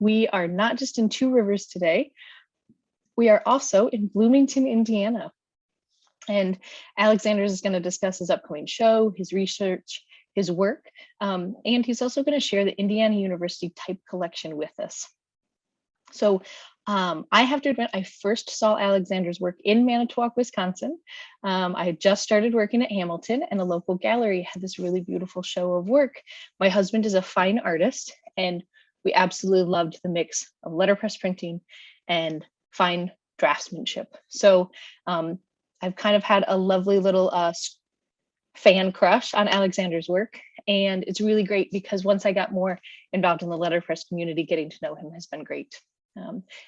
We are not just in Two Rivers today, we are also in Bloomington, Indiana. And Alexander is going to discuss his upcoming show, his research, his work, and he's also going to share the Indiana University type collection with us. So I have to admit, I first saw Alexander's work in Manitowoc, Wisconsin. I had just started working at Hamilton, and a local gallery had this really beautiful show of work. My husband is a fine artist, and we absolutely loved the mix of letterpress printing and fine draftsmanship. So I've kind of had a lovely little fan crush on Alexander's work. And it's really great because once I got more involved in the letterpress community, getting to know him has been great.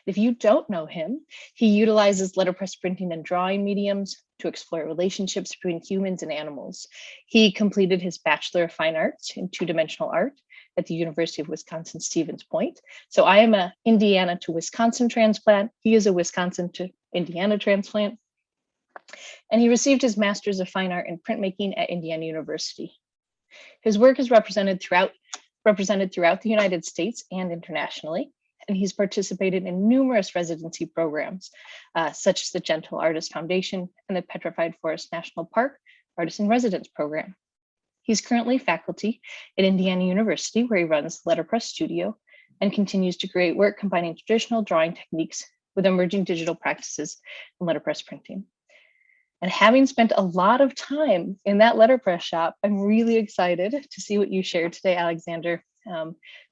If you don't know him, he utilizes letterpress printing and drawing mediums to explore relationships between humans and animals. He completed his Bachelor of Fine Arts in two-dimensional art at the University of Wisconsin-Stevens Point. So I am a Indiana to Wisconsin transplant. He is a Wisconsin to Indiana transplant. And he received his Master's of Fine Art in Printmaking at Indiana University. His work is represented throughout the United States and internationally, and he's participated in numerous residency programs, such as the Gentle Artist Foundation and the Petrified Forest National Park Artist in Residence program. He's currently faculty at Indiana University, where he runs Letterpress Studio and continues to create work combining traditional drawing techniques with emerging digital practices in letterpress printing. And having spent a lot of time in that letterpress shop, I'm really excited to see what you shared today, Alexander,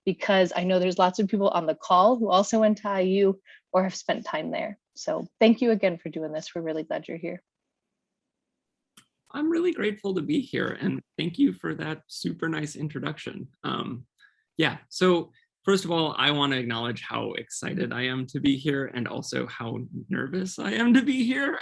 because I know there's lots of people on the call who also went to IU or have spent time there. So thank you again for doing this. We're really glad you're here. I'm really grateful to be here, and thank you for that super nice introduction. Yeah, so first of all, I want to acknowledge how excited I am to be here and also how nervous I am to be here.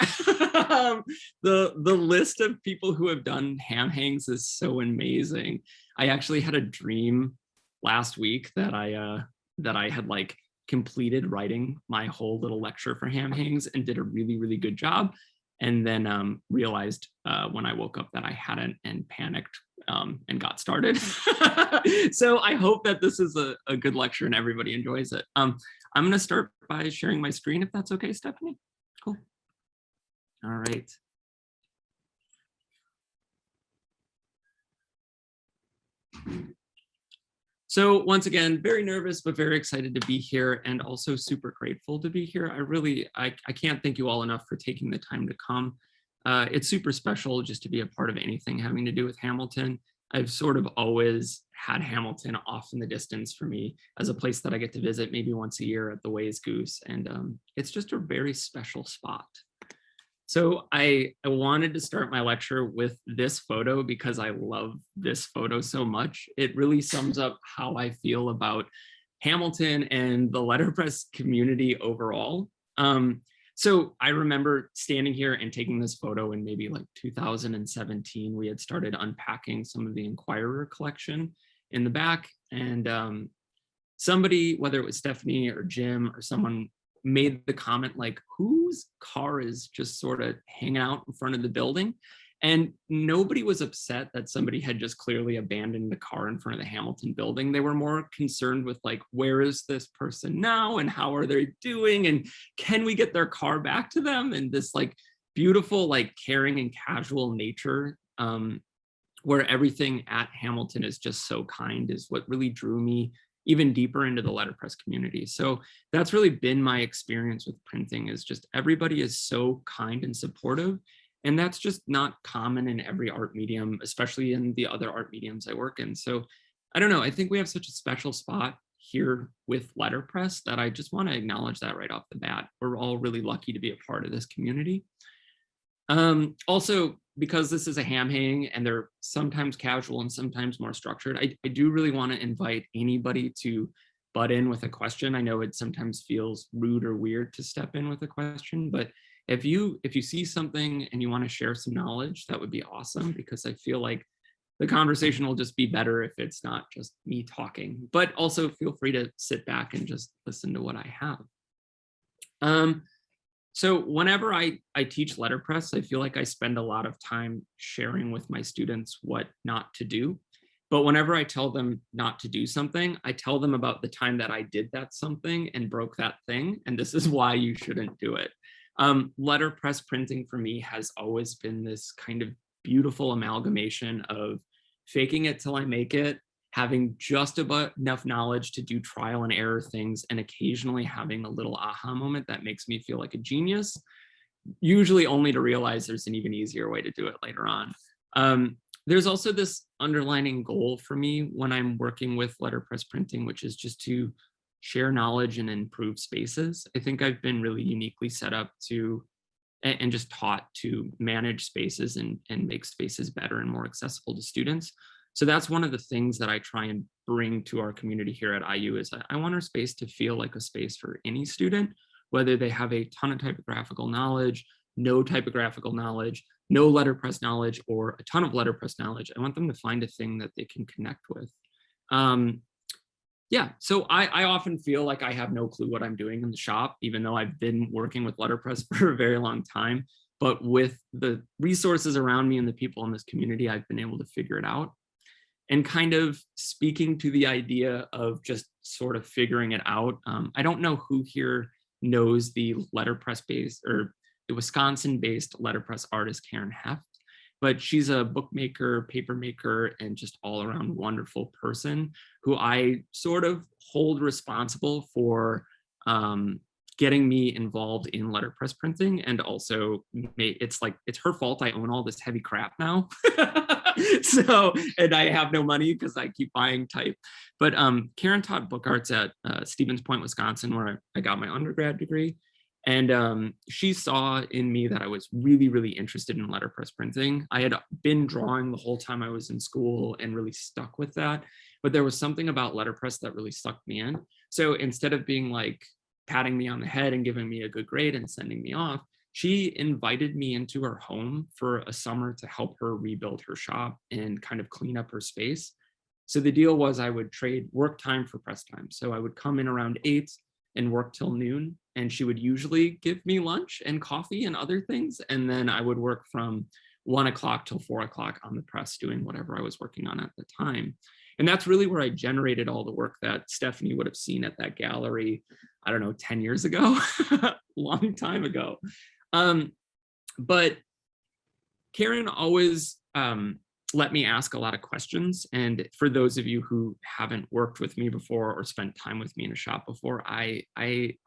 The list of people who have done ham hangs is so amazing. I actually had a dream last week that I had like completed writing my whole little lecture for ham hangs and did a really, really good job. And then realized when I woke up that I hadn't and panicked and got started. So I hope that this is a good lecture and everybody enjoys it. I'm going to start by sharing my screen, if that's okay, Stephanie. Cool. All right. So once again, very nervous, but very excited to be here and also super grateful to be here. I can't thank you all enough for taking the time to come. It's super special just to be a part of anything having to do with Hamilton. I've sort of always had Hamilton off in the distance for me as a place that I get to visit maybe once a year at the Ways Goose. And it's just a very special spot. So I wanted to start my lecture with this photo because I love this photo so much. It really sums up how I feel about Hamilton and the letterpress community overall. So I remember standing here and taking this photo in maybe like 2017. We had started unpacking some of the Inquirer collection in the back, and somebody, whether it was Stephanie or Jim or someone, made the comment like, whose car is just sort of hanging out in front of the building? And nobody was upset that somebody had just clearly abandoned the car in front of the Hamilton building. They were more concerned with like, where is this person now and how are they doing? And can we get their car back to them? And this like beautiful, like caring and casual nature where everything at Hamilton is just so kind is what really drew me even deeper into the letterpress community. So that's really been my experience with printing, is just everybody is so kind and supportive. And that's just not common in every art medium, especially in the other art mediums I work in. So I don't know, I think we have such a special spot here with letterpress that I just want to acknowledge that right off the bat. We're all really lucky to be a part of this community. Also, because this is a ham hang and they're sometimes casual and sometimes more structured, I do really want to invite anybody to butt in with a question. I know it sometimes feels rude or weird to step in with a question, but if you see something and you want to share some knowledge, that would be awesome, because I feel like the conversation will just be better if it's not just me talking. But also feel free to sit back and just listen to what I have. So whenever I teach letterpress, I feel like I spend a lot of time sharing with my students what not to do. But whenever I tell them not to do something, I tell them about the time that I did that something and broke that thing. And this is why you shouldn't do it. Letterpress printing for me has always been this kind of beautiful amalgamation of faking it till I make it, having just about enough knowledge to do trial and error things, and occasionally having a little aha moment that makes me feel like a genius, usually only to realize there's an even easier way to do it later on. There's also this underlining goal for me when I'm working with letterpress printing, which is just to share knowledge and improve spaces. I think I've been really uniquely set up to and just taught to manage spaces and make spaces better and more accessible to students. So that's one of the things that I try and bring to our community here at IU is I want our space to feel like a space for any student, whether they have a ton of typographical knowledge, no typographical knowledge, no letterpress knowledge, or a ton of letterpress knowledge. I want them to find a thing that they can connect with. Yeah, so I often feel like I have no clue what I'm doing in the shop, even though I've been working with letterpress for a very long time. But with the resources around me and the people in this community, I've been able to figure it out. And kind of speaking to the idea of just sort of figuring it out. I don't know who here knows the letterpress based or the Wisconsin-based letterpress artist Karen Heft, but she's a bookmaker, paper maker, and just all around wonderful person who I sort of hold responsible for getting me involved in letterpress printing. And also it's her fault I own all this heavy crap now. So, and I have no money because I keep buying type. But Karen taught book arts at Stevens Point, Wisconsin, where I got my undergrad degree. And she saw in me that I was really, really interested in letterpress printing. I had been drawing the whole time I was in school and really stuck with that. But there was something about letterpress that really sucked me in. So instead of being like patting me on the head and giving me a good grade and sending me off, she invited me into her home for a summer to help her rebuild her shop and kind of clean up her space. So the deal was I would trade work time for press time. So I would come in around 8 and work till noon, and she would usually give me lunch and coffee and other things. And then I would work from 1 o'clock till 4 o'clock on the press doing whatever I was working on at the time. And that's really where I generated all the work that Stephanie would have seen at that gallery, I don't know, 10 years ago, long time ago. But Karen always let me ask a lot of questions. And for those of you who haven't worked with me before or spent time with me in a shop before, I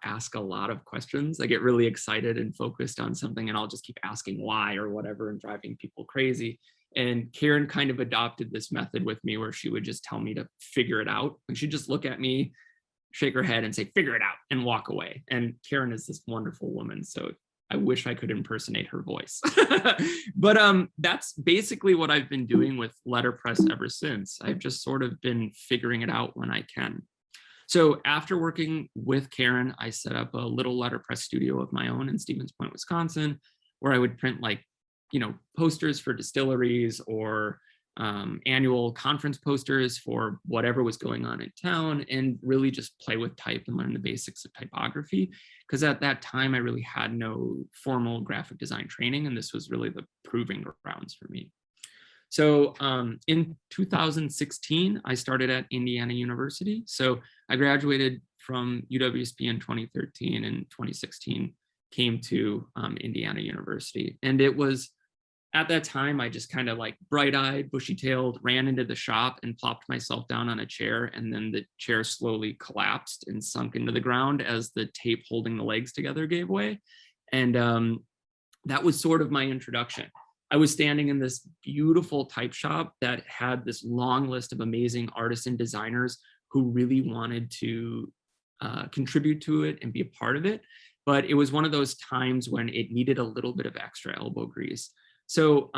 ask a lot of questions. I get really excited and focused on something, and I'll just keep asking why or whatever and driving people crazy. And Karen kind of adopted this method with me where she would just tell me to figure it out. And she'd just look at me, shake her head and say, figure it out, and walk away. And Karen is this wonderful woman. So I wish I could impersonate her voice. But that's basically what I've been doing with letterpress ever since. I've just sort of been figuring it out when I can. So after working with Karen, I set up a little letterpress studio of my own in Stevens Point, Wisconsin, where I would print posters for distilleries or annual conference posters for whatever was going on in town, and really just play with type and learn the basics of typography. Because at that time, I really had no formal graphic design training, and this was really the proving grounds for me. So in 2016, I started at Indiana University. So I graduated from UWSP in 2013, and 2016 came to Indiana University. And it was at that time, I just kind of like bright-eyed, bushy-tailed, ran into the shop and plopped myself down on a chair. And then the chair slowly collapsed and sunk into the ground as the tape holding the legs together gave way. And that was sort of my introduction. I was standing in this beautiful type shop that had this long list of amazing artists and designers who really wanted to contribute to it and be a part of it. But it was one of those times when it needed a little bit of extra elbow grease. So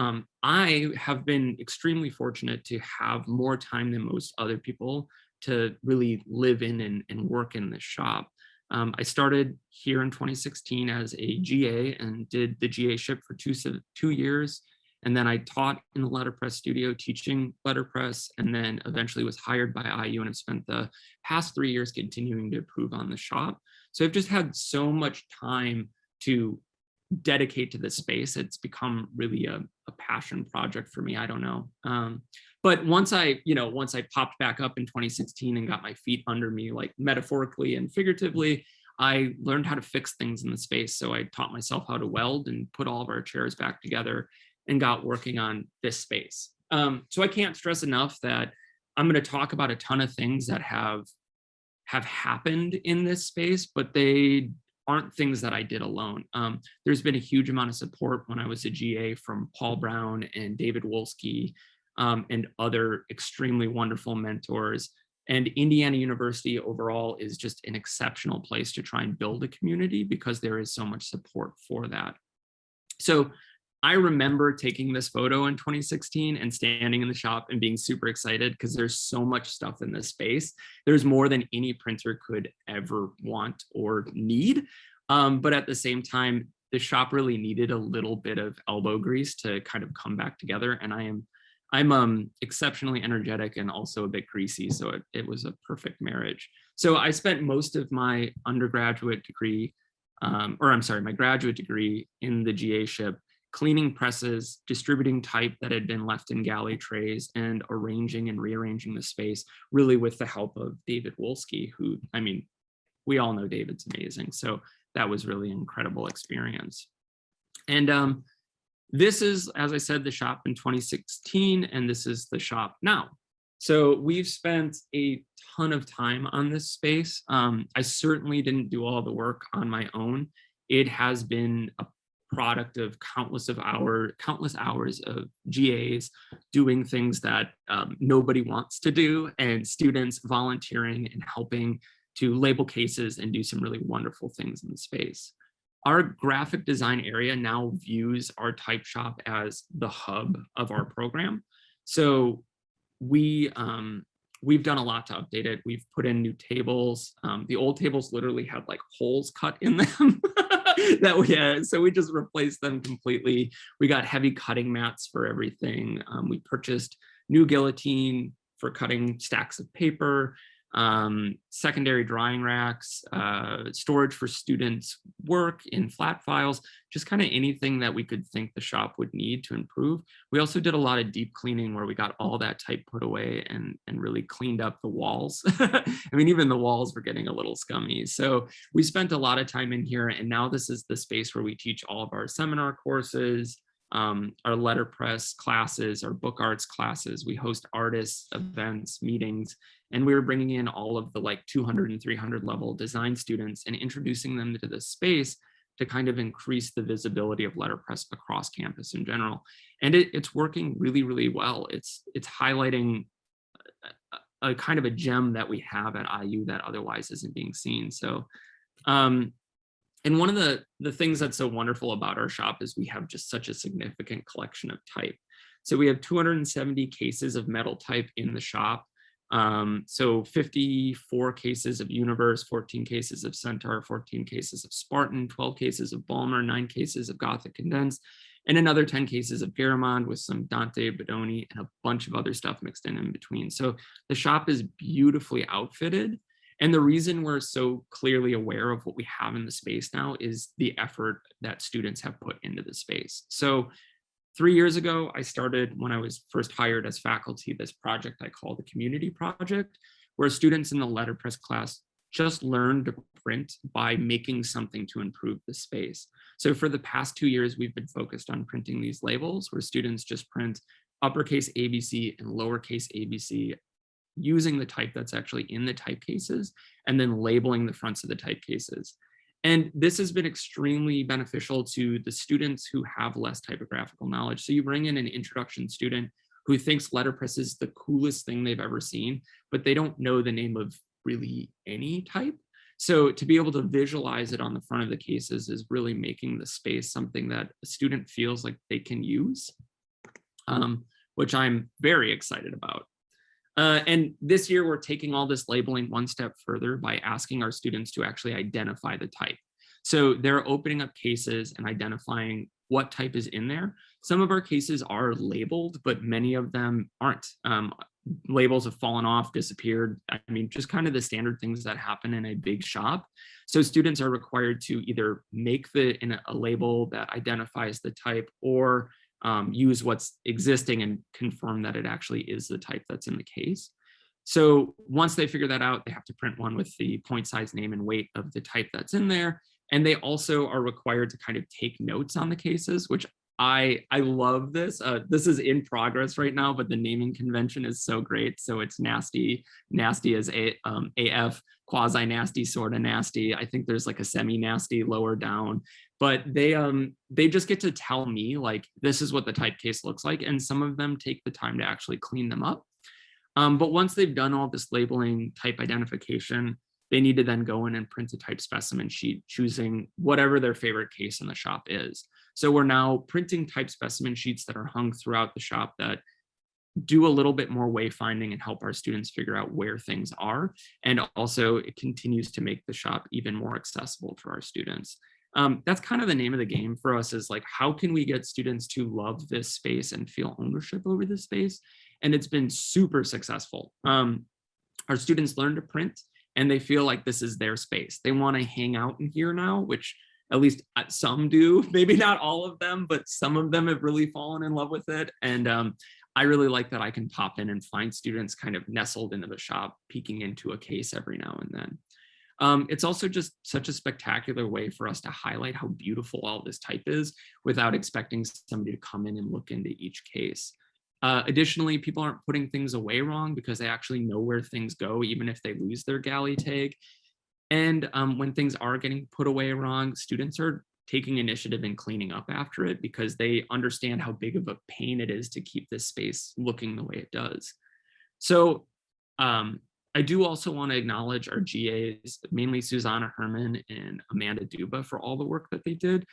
I have been extremely fortunate to have more time than most other people to really live in and work in this shop. I started here in 2016 as a GA and did the GA ship for 2 years. And then I taught in the letterpress studio teaching letterpress, and then eventually was hired by IU and have spent the past 3 years continuing to improve on the shop. So I've just had so much time to dedicate to this space. It's become really a passion project for me. I don't know. But once I popped back up in 2016 and got my feet under me, like metaphorically and figuratively, I learned how to fix things in the space. So I taught myself how to weld and put all of our chairs back together and got working on this space. So I can't stress enough that I'm going to talk about a ton of things that have happened in this space, but they aren't things that I did alone. There's been a huge amount of support when I was a GA from Paul Brown and David Wolski, and other extremely wonderful mentors. And Indiana University overall is just an exceptional place to try and build a community because there is so much support for that. So I remember taking this photo in 2016 and standing in the shop and being super excited because there's so much stuff in this space. There's more than any printer could ever want or need. But at the same time, the shop really needed a little bit of elbow grease to kind of come back together. And I'm exceptionally energetic and also a bit greasy. So it was a perfect marriage. So I spent most of my undergraduate degree, my graduate degree in the GA-ship, cleaning presses, distributing type that had been left in galley trays, and arranging and rearranging the space, really with the help of David Wolski, who, I mean, we all know David's amazing. So that was really an incredible experience. And this is, as I said, the shop in 2016, and this is the shop now. So we've spent a ton of time on this space. I certainly didn't do all the work on my own. It has been a product of countless hours of GAs doing things that nobody wants to do, and students volunteering and helping to label cases and do some really wonderful things in the space. Our graphic design area now views our type shop as the hub of our program. So we've done a lot to update it. We've put in new tables. The old tables literally had like holes cut in them that we had, so we just replaced them completely. We got heavy cutting mats for everything. We purchased new guillotine for cutting stacks of paper, secondary drying racks, storage for students' work in flat files, just kind of anything that we could think the shop would need to improve. We also did a lot of deep cleaning where we got all that type put away and really cleaned up the walls. I mean, even the walls were getting a little scummy. So we spent a lot of time in here, and now this is the space where we teach all of our seminar courses, our letterpress classes, our book arts classes. We host artists, events, meetings, and we were bringing in all of the like 200 and 300 level design students and introducing them to this space to kind of increase the visibility of letterpress across campus in general. And it's working really, really well. It's highlighting a kind of a gem that we have at IU that otherwise isn't being seen. So, and one of the things that's so wonderful about our shop is we have just such a significant collection of type. So we have 270 cases of metal type in the shop. So 54 cases of Universe, 14 cases of Centaur, 14 cases of Spartan, 12 cases of Balmer, 9 cases of Gothic Condensed, and another 10 cases of Garamond with some Dante Bedoni and a bunch of other stuff mixed in between. So the shop is beautifully outfitted. And the reason we're so clearly aware of what we have in the space now is the effort that students have put into the space. So 3 years ago, I started, when I was first hired as faculty, this project I call the Community Project, where students in the letterpress class just learned to print by making something to improve the space. So for the past 2 years, we've been focused on printing these labels where students just print uppercase ABC and lowercase ABC using the type that's actually in the type cases and then labeling the fronts of the type cases. And this has been extremely beneficial to the students who have less typographical knowledge. So you bring in an introduction student who thinks letterpress is the coolest thing they've ever seen, but they don't know the name of really any type. So to be able to visualize it on the front of the cases is really making the space something that a student feels like they can use, which I'm very excited about. And this year, we're taking all this labeling one step further by asking our students to actually identify the type. So they're opening up cases and identifying what type is in there. Some of our cases are labeled, but many of them aren't. Labels have fallen off, disappeared. I mean, just kind of the standard things that happen in a big shop. So students are required to either make a label that identifies the type or use what's existing and confirm that it actually is the type that's in the case. So once they figure that out, they have to print one with the point size, name, and weight of the type that's in there. And they also are required to kind of take notes on the cases, which I love this. This is in progress right now, but the naming convention is so great. So it's nasty as AF, quasi nasty, sort of nasty. I think there's like a semi nasty lower down, but they just get to tell me like, this is what the type case looks like. And some of them take the time to actually clean them up. But once they've done all this labeling, type identification, they need to then go in and print a type specimen sheet, choosing whatever their favorite case in the shop is. So we're now printing type specimen sheets that are hung throughout the shop that do a little bit more wayfinding and help our students figure out where things are. And also it continues to make the shop even more accessible for our students. That's kind of the name of the game for us, is like, how can we get students to love this space and feel ownership over this space? And it's been super successful. Our students learn to print and they feel like this is their space. They want to hang out in here now, which at least some do, maybe not all of them, but some of them have really fallen in love with it. And I really like that I can pop in and find students kind of nestled into the shop, peeking into a case every now and then. It's also just such a spectacular way for us to highlight how beautiful all this type is without expecting somebody to come in and look into each case. Additionally, people aren't putting things away wrong because they actually know where things go, even if they lose their galley tag. And when things are getting put away wrong, students are taking initiative in cleaning up after it because they understand how big of a pain it is to keep this space looking the way it does. So I do also want to acknowledge our GAs, mainly Susanna Herman and Amanda Duba, for all the work that they did.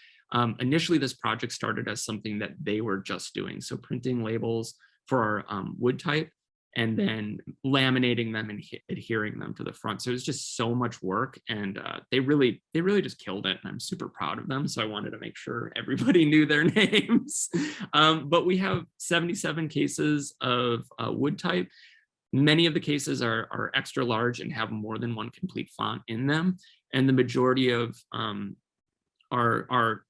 Initially, this project started as something that they were just doing. So printing labels for our wood type and then laminating them and adhering them to the front. So it was just so much work, and they really just killed it. And I'm super proud of them. So I wanted to make sure everybody knew their names. But we have 77 cases of wood type. Many of the cases are extra large and have more than one complete font in them. And the majority of our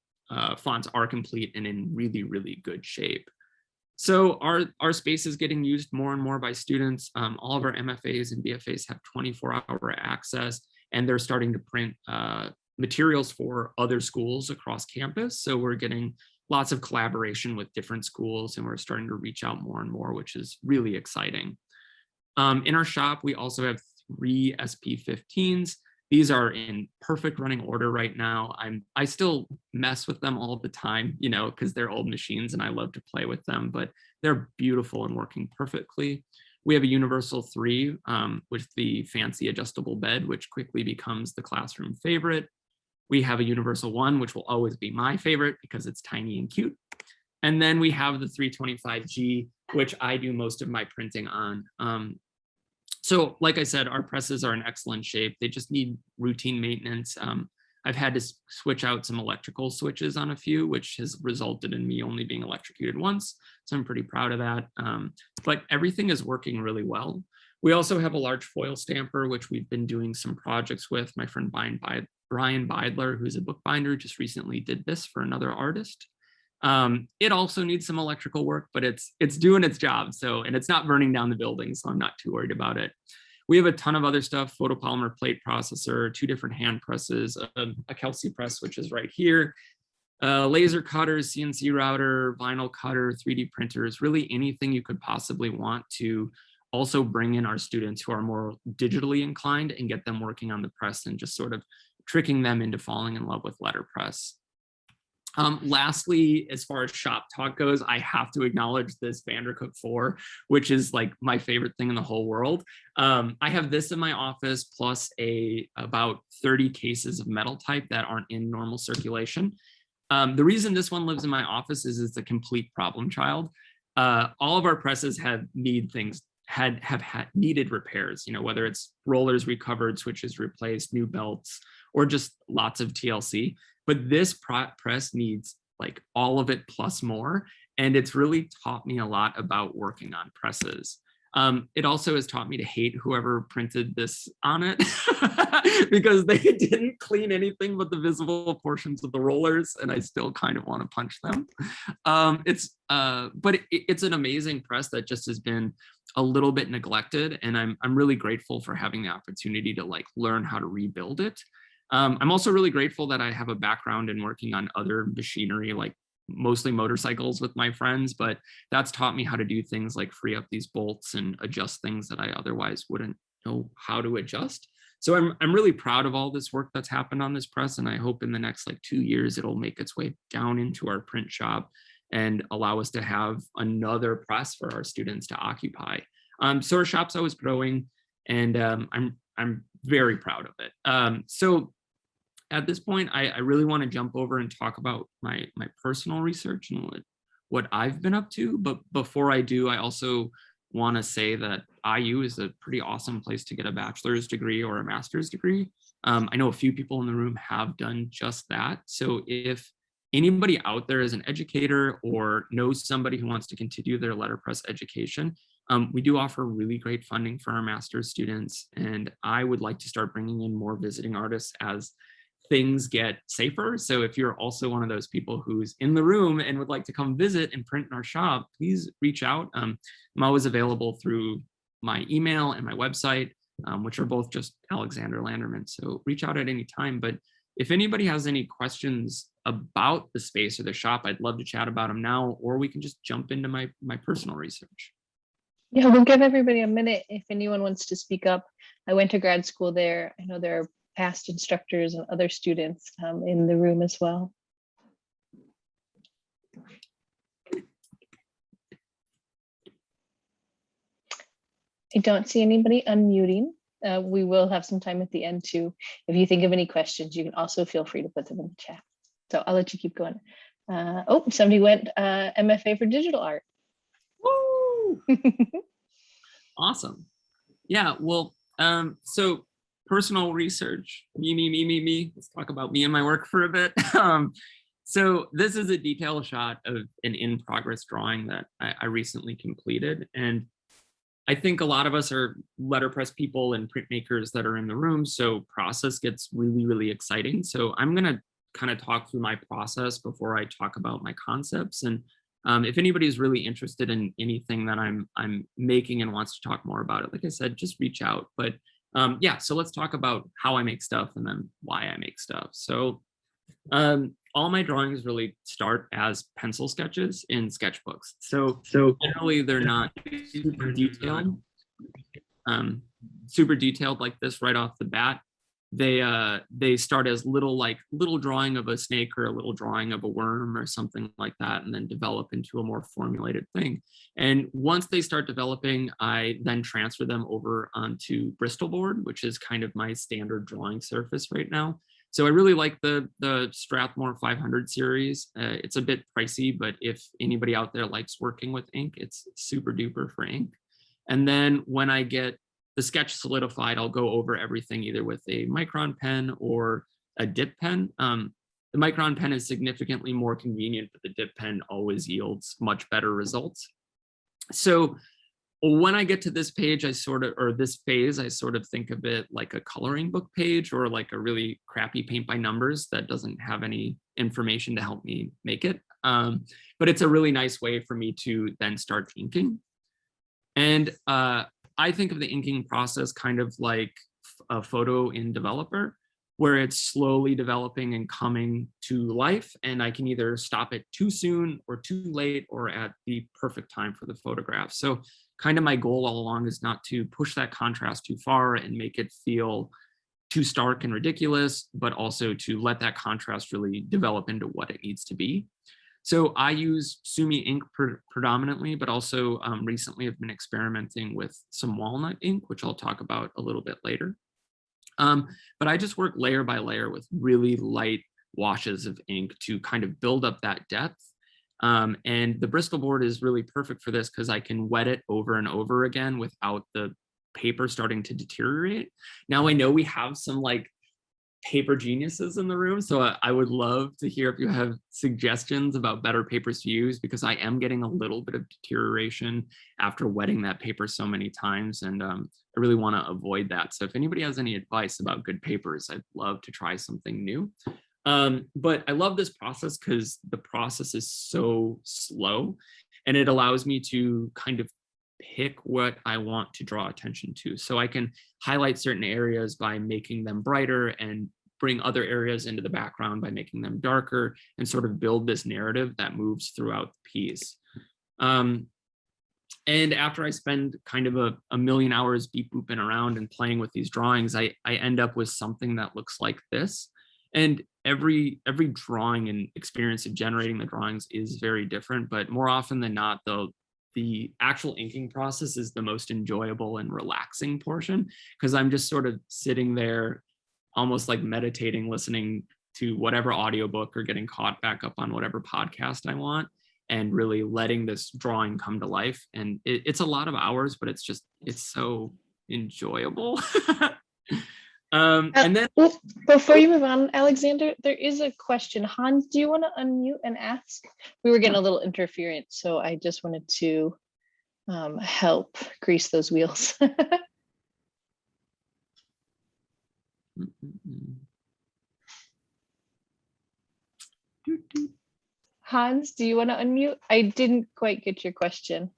fonts are complete and in really, really good shape. So our space is getting used more and more by students. All of our MFAs and BFAs have 24-hour access, and they're starting to print materials for other schools across campus. So we're getting lots of collaboration with different schools, and we're starting to reach out more and more, which is really exciting. In our shop, we also have 3 SP15s. These are in perfect running order right now. I still mess with them all the time, you know, because they're old machines and I love to play with them, but they're beautiful and working perfectly. We have a Universal 3 with the fancy adjustable bed, which quickly becomes the classroom favorite. We have a Universal 1, which will always be my favorite because it's tiny and cute. And then we have the 325G, which I do most of my printing on. So like I said, our presses are in excellent shape. They just need routine maintenance. I've had to switch out some electrical switches on a few, which has resulted in me only being electrocuted once. So I'm pretty proud of that. But everything is working really well. We also have a large foil stamper, which we've been doing some projects with. My friend Brian Beidler, who's a bookbinder, just recently did this for another artist. It also needs some electrical work, but it's doing its job. So, and it's not burning down the building, so I'm not too worried about it. We have a ton of other stuff: photopolymer plate processor, 2 different hand presses, a Kelsey press, which is right here, laser cutters, CNC router, vinyl cutter, 3D printers, really anything you could possibly want to also bring in our students who are more digitally inclined and get them working on the press and just sort of tricking them into falling in love with letterpress. Lastly, as far as shop talk goes, I have to acknowledge this Vandercook 4, which is like my favorite thing in the whole world. I have this in my office plus about 30 cases of metal type that aren't in normal circulation. The reason this one lives in my office is it's a complete problem child. All of our presses have needed repairs, you know, whether it's rollers recovered, switches replaced, new belts, or just lots of TLC. But this press needs like all of it plus more. And it's really taught me a lot about working on presses. It also has taught me to hate whoever printed this on it because they didn't clean anything but the visible portions of the rollers, and I still kind of want to punch them. But it's an amazing press that just has been a little bit neglected, and I'm really grateful for having the opportunity to like learn how to rebuild it. I'm also really grateful that I have a background in working on other machinery, like mostly motorcycles with my friends, but that's taught me how to do things like free up these bolts and adjust things that I otherwise wouldn't know how to adjust. So I'm really proud of all this work that's happened on this press, and I hope in the next like 2 years it'll make its way down into our print shop and allow us to have another press for our students to occupy. So our shop's always growing, and I'm very proud of it. So at this point, I really want to jump over and talk about my personal research and what I've been up to. But before I do, I also want to say that IU is a pretty awesome place to get a bachelor's degree or a master's degree. I know a few people in the room have done just that. So if anybody out there is an educator or knows somebody who wants to continue their letterpress education, we do offer really great funding for our master's students. And I would like to start bringing in more visiting artists as things get safer. So if you're also one of those people who's in the room and would like to come visit and print in our shop, please reach out. I'm always available through my email and my website, which are both just Alexander Landerman. So reach out at any time. But if anybody has any questions about the space or the shop, I'd love to chat about them now, or we can just jump into my personal research. Yeah, we'll give everybody a minute if anyone wants to speak up. I went to grad school there. I know there are past instructors and other students in the room as well. I don't see anybody unmuting. We will have some time at the end too. If you think of any questions, you can also feel free to put them in the chat. So I'll let you keep going. Oh, somebody went MFA for digital art. Woo! Awesome. Yeah, well, so personal research, me. Let's talk about me and my work for a bit. So this is a detail shot of an in-progress drawing that I recently completed. And I think a lot of us are letterpress people and printmakers that are in the room. So process gets really, really exciting. So I'm gonna kind of talk through my process before I talk about my concepts. And if anybody's really interested in anything that I'm making and wants to talk more about it, like I said, just reach out. But yeah, so let's talk about how I make stuff and then why I make stuff. So all my drawings really start as pencil sketches in sketchbooks. So generally they're not super detailed like this right off the bat. They start as little drawing of a snake or a little drawing of a worm or something like that, and then develop into a more formulated thing. And once they start developing, I then transfer them over onto Bristol board, which is kind of my standard drawing surface right now. So I really like the Strathmore 500 series. It's a bit pricey, but if anybody out there likes working with ink, it's super duper for ink. And then when I get the sketch solidified, I'll go over everything either with a micron pen or a dip pen. The micron pen is significantly more convenient, but the dip pen always yields much better results. So when I get to this page, this phase, I sort of think of it like a coloring book page or like a really crappy paint by numbers that doesn't have any information to help me make it. But it's a really nice way for me to then start inking. And I think of the inking process kind of like a photo in Developer, where it's slowly developing and coming to life. And I can either stop it too soon or too late or at the perfect time for the photograph. So kind of my goal all along is not to push that contrast too far and make it feel too stark and ridiculous, but also to let that contrast really develop into what it needs to be. So I use Sumi ink predominantly, but also recently I've been experimenting with some Walnut ink, which I'll talk about a little bit later. But I just work layer by layer with really light washes of ink to kind of build up that depth. And the Bristol board is really perfect for this because I can wet it over and over again without the paper starting to deteriorate. Now I know we have some like paper geniuses in the room. So I would love to hear if you have suggestions about better papers to use, because I am getting a little bit of deterioration after wetting that paper so many times. And I really want to avoid that. So if anybody has any advice about good papers, I'd love to try something new. But I love this process because the process is so slow, and it allows me to kind of pick what I want to draw attention to. So I can highlight certain areas by making them brighter and bring other areas into the background by making them darker, and sort of build this narrative that moves throughout the piece. And after I spend kind of a million hours beep booping around and playing with these drawings, I end up with something that looks like this. And every drawing and experience of generating the drawings is very different, but more often than not, the actual inking process is the most enjoyable and relaxing portion, because I'm just sort of sitting there almost like meditating, listening to whatever audiobook or getting caught back up on whatever podcast I want, and really letting this drawing come to life. And it's a lot of hours, but it's so enjoyable. And then before you move on, Alexander, there is a question. Hans, do you want to unmute and ask? We were getting a little interference, so I just wanted to help grease those wheels. Hans, do you want to unmute? I didn't quite get your question.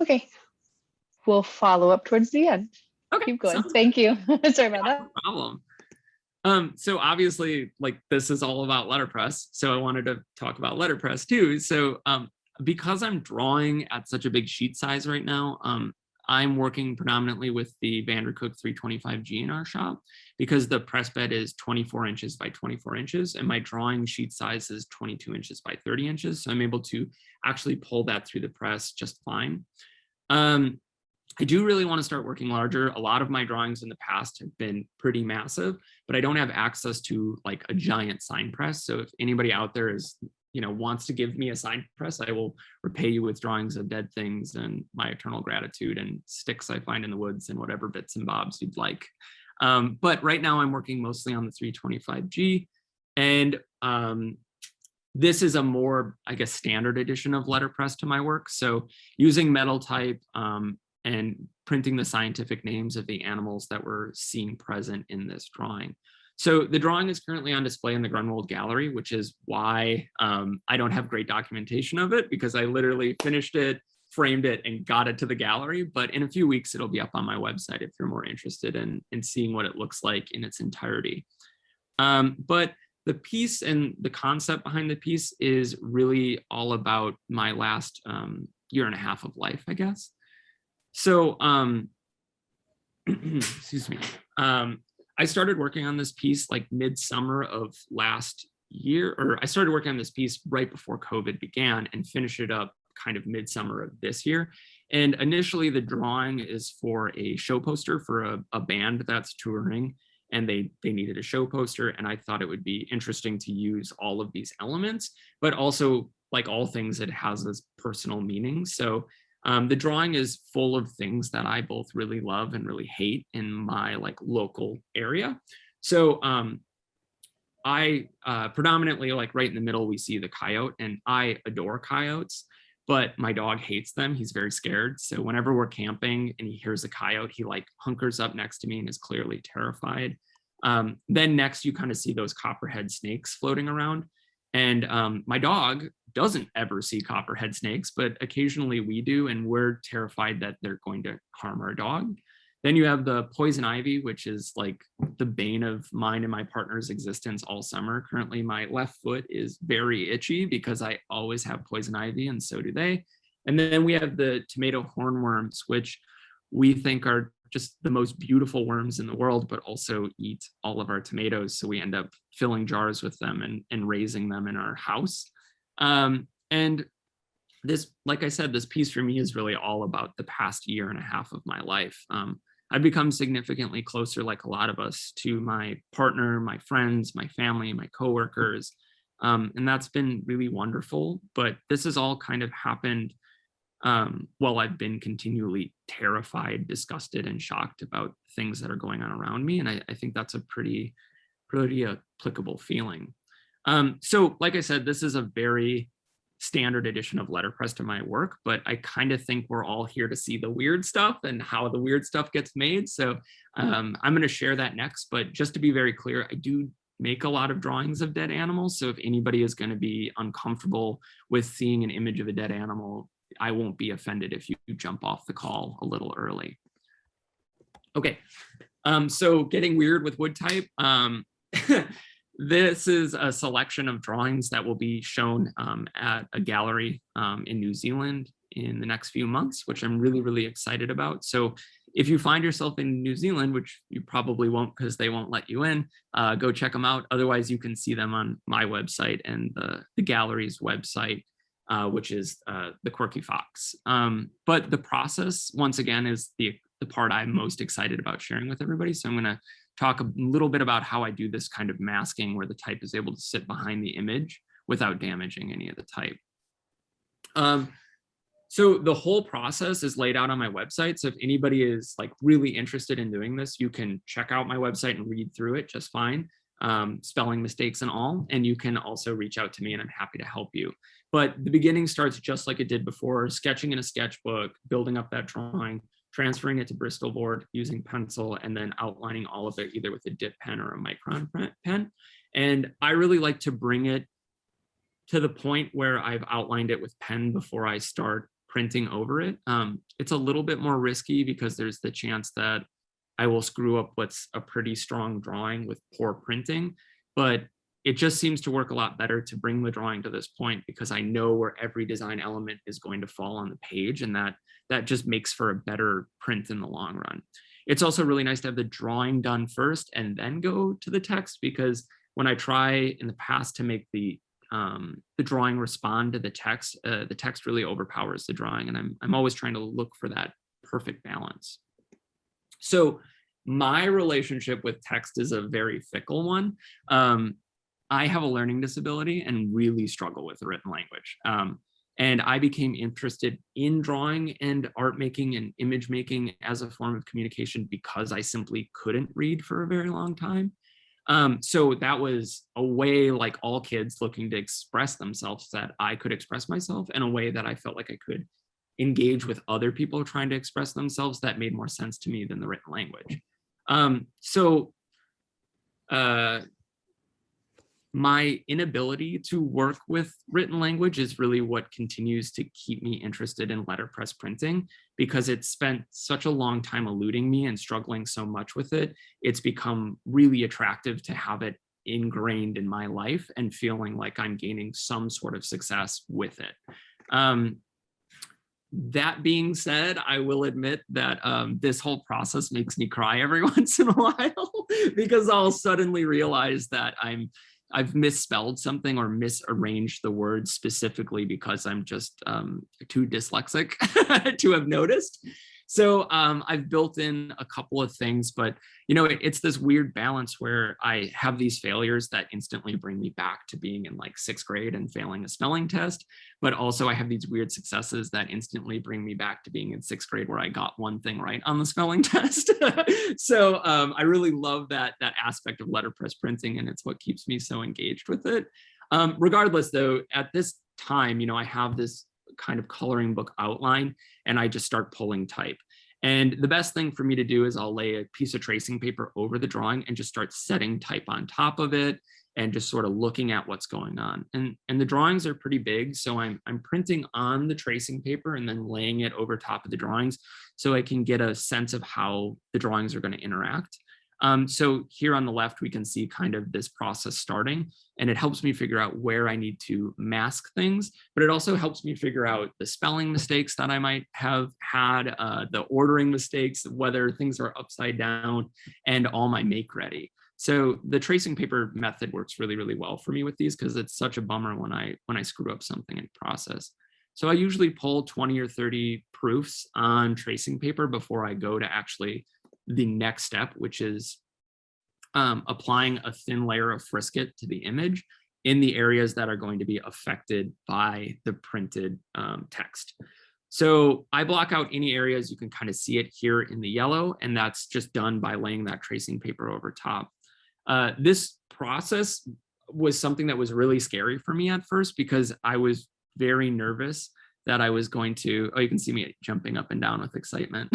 Okay, we'll follow up towards the end. Okay, keep going. Thank you. Sorry about that. No problem. So obviously, like, this is all about letterpress, so I wanted to talk about letterpress too. So because I'm drawing at such a big sheet size right now, I'm working predominantly with the Vandercook 325G in our shop, because the press bed is 24 inches by 24 inches and my drawing sheet size is 22 inches by 30 inches. So I'm able to actually pull that through the press just fine. I do really want to start working larger. A lot of my drawings in the past have been pretty massive, but I don't have access to like a giant sign press. So if anybody out there is, wants to give me a sign press, I will repay you with drawings of dead things and my eternal gratitude and sticks I find in the woods and whatever bits and bobs you'd like. But right now I'm working mostly on the 325G, and this is a more, I guess, standard edition of letterpress to my work. So using metal type and printing the scientific names of the animals that were seen present in this drawing. So the drawing is currently on display in the Grunwald Gallery, which is why I don't have great documentation of it, because I literally finished it, framed it, and got it to the gallery. But in a few weeks, it'll be up on my website if you're more interested in seeing what it looks like in its entirety. But the piece and the concept behind the piece is really all about my last year and a half of life, I guess. So, excuse me. I started working on this piece like midsummer of last year, or I started working on this piece right before COVID began and finished it up kind of midsummer of this year. And initially the drawing is for a show poster for a band that's touring, and they needed a show poster. And I thought it would be interesting to use all of these elements, but also, like all things, it has this personal meaning. So the drawing is full of things that I both really love and really hate in my like local area. So I predominantly, like right in the middle, we see the coyote, and I adore coyotes, but my dog hates them. He's very scared. So whenever we're camping and he hears a coyote, he like hunkers up next to me and is clearly terrified. Then next you kind of see those copperhead snakes floating around. And my dog doesn't ever see copperhead snakes, but occasionally we do, and we're terrified that they're going to harm our dog. Then you have the poison ivy, which is like the bane of mine and my partner's existence all summer. Currently, my left foot is very itchy because I always have poison ivy, and so do they. And then we have the tomato hornworms, which we think are just the most beautiful worms in the world, but also eat all of our tomatoes. So we end up filling jars with them and raising them in our house. And this, like I said, this piece for me is really all about the past year and a half of my life. I've become significantly closer, like a lot of us, to my partner, my friends, my family, my coworkers. And that's been really wonderful. But this has all kind of happened while I've been continually terrified, disgusted, and shocked about things that are going on around me. And I think that's a pretty applicable feeling. So like I said, this is a very standard edition of Letterpress to my work, but I kind of think we're all here to see the weird stuff and how the weird stuff gets made. So I'm going to share that next, but just to be very clear, I do make a lot of drawings of dead animals. So if anybody is going to be uncomfortable with seeing an image of a dead animal, I won't be offended if you jump off the call a little early. Okay, so getting weird with wood type. This is a selection of drawings that will be shown at a gallery in New Zealand in the next few months, which I'm really excited about. So if you find yourself in New Zealand, which you probably won't because they won't let you in, go check them out. Otherwise, you can see them on my website and the gallery's website, which is the Quirky Fox. But the process, once again, is the part I'm most excited about sharing with everybody. So I'm going to talk a little bit about how I do this kind of masking where the type is able to sit behind the image without damaging any of the type. So the whole process is laid out on my website. So if anybody is like really interested in doing this, you can check out my website and read through it just fine, spelling mistakes and all. And you can also reach out to me and I'm happy to help you. But the beginning starts just like it did before, sketching in a sketchbook, building up that drawing, transferring it to Bristol board using pencil, and then outlining all of it either with a dip pen or a micron pen. And I really like to bring it to the point where I've outlined it with pen before I start printing over it. It's a little bit more risky because there's the chance that I will screw up what's a pretty strong drawing with poor printing, but it just seems to work a lot better to bring the drawing to this point because I know where every design element is going to fall on the page, and that just makes for a better print in the long run. It's also really nice to have the drawing done first and then go to the text, because when I try in the past to make the drawing respond to the text really overpowers the drawing, and I'm always trying to look for that perfect balance. So my relationship with text is a very fickle one. I have a learning disability and really struggle with the written language. And I became interested in drawing and art making and image making as a form of communication because I simply couldn't read for a very long time. So that was a way, like all kids, looking to express themselves, that I could express myself in a way that I felt like I could engage with other people trying to express themselves that made more sense to me than the written language. My inability to work with written language is really what continues to keep me interested in letterpress printing, because it's spent such a long time eluding me and struggling so much with it. It's become really attractive to have it ingrained in my life and feeling like I'm gaining some sort of success with it. That being said, I will admit that this whole process makes me cry every once in a while because I'll suddenly realize that I've misspelled something or misarranged the words specifically because I'm just too dyslexic to have noticed. So I've built in a couple of things, but it's this weird balance where I have these failures that instantly bring me back to being in like 6th grade and failing a spelling test. But also I have these weird successes that instantly bring me back to being in 6th grade where I got one thing right on the spelling test. So I really love that aspect of letterpress printing, and it's what keeps me so engaged with it. Regardless though, at this time, I have this kind of coloring book outline and I just start pulling type. And the best thing for me to do is I'll lay a piece of tracing paper over the drawing and just start setting type on top of it and just sort of looking at what's going on. And the drawings are pretty big, so I'm printing on the tracing paper and then laying it over top of the drawings so I can get a sense of how the drawings are going to interact. So here on the left, we can see kind of this process starting, and it helps me figure out where I need to mask things, but it also helps me figure out the spelling mistakes that I might have had, the ordering mistakes, whether things are upside down, and all my make ready. So the tracing paper method works really, really well for me with these because it's such a bummer when I screw up something in process. So I usually pull 20 or 30 proofs on tracing paper before I go to actually the next step, which is applying a thin layer of Frisket to the image in the areas that are going to be affected by the printed text. So I block out any areas. You can kind of see it here in the yellow, and that's just done by laying that tracing paper over top. This process was something that was really scary for me at first because I was very nervous that I was going to, oh, you can see me jumping up and down with excitement.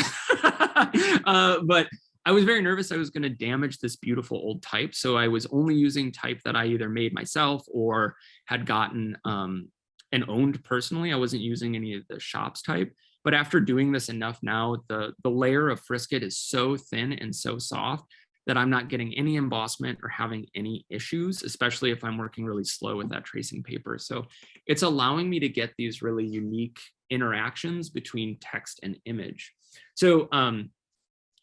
But I was very nervous I was going to damage this beautiful old type. So I was only using type that I either made myself or had gotten and owned personally. I wasn't using any of the shops type. But after doing this enough now, the layer of Frisket is so thin and so soft that I'm not getting any embossment or having any issues, especially if I'm working really slow with that tracing paper. So it's allowing me to get these really unique interactions between text and image. So